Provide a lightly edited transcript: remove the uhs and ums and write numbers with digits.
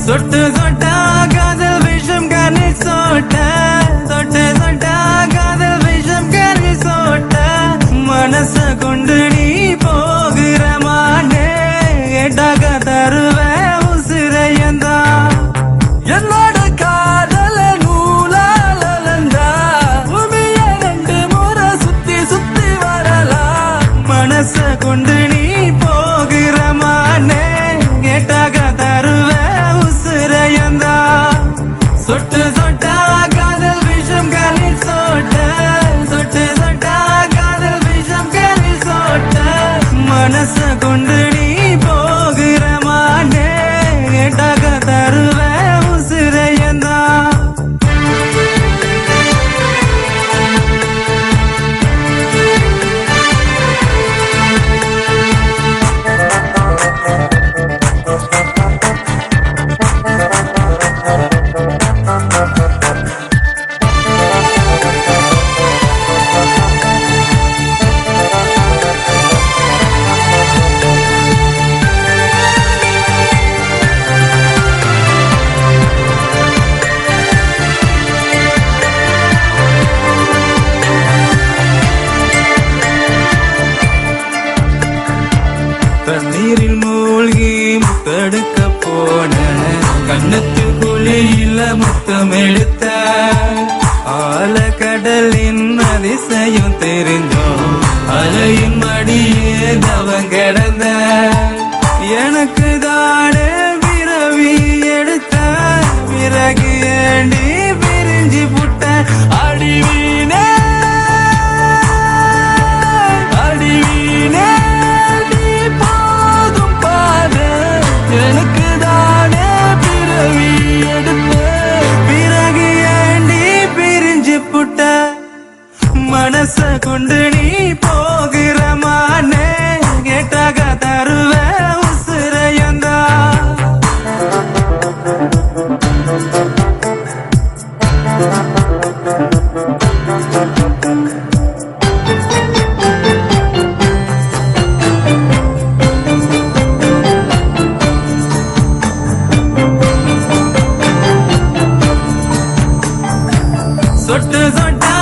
சொட்டு சொட்டா காதல் விஷம் கனி சோட்ட சொட்டு சொட்டா காதல் விஷம் கனி சோட்ட மனச கொண்டு நீ போகிற மானே கேட்டாக்க தருவ உசிரையந்தா என்னோட காதல நூலாலந்தா பூமிய 2 முறை சுத்தி சுத்தி வரலாம் மனச கொண்டு நீ போகிற மானே கேட்டாக்க தருவ உசிரையந்தா சொட்டு சொட்டா காதல் விஷம் கனி சோட்ட சொட்டு சொட்டா காதல் விஷம் கனி சோட்ட மனச கொண்டு நீ போகிற மானே கேட்டாக்க தருவ உசிரையந்தா தண்ணீரில் மூழ்கி முத்தெடுக்க போன கண்ணத்து குழியில முத்தம் எடுத்த ஆழ கடலின் அதிசயம் தெரிஞ்சோம் அலையின் மடியே தவம் கிடந்த எனக்கு தானே பிறவி எடுத்த பிறகு ஏண்டி பிரிஞ்சு புட்ட அடிவீனே அடிவீனே எனக்கு தானே பிறவி எடுத்த பிறகு ஏண்டி பிரிஞ்சு புட்ட மனச கொண்டு நீ போகிற மானே கேட்டாக தருவ உசிரையந்தா சொட்டு சொட்டா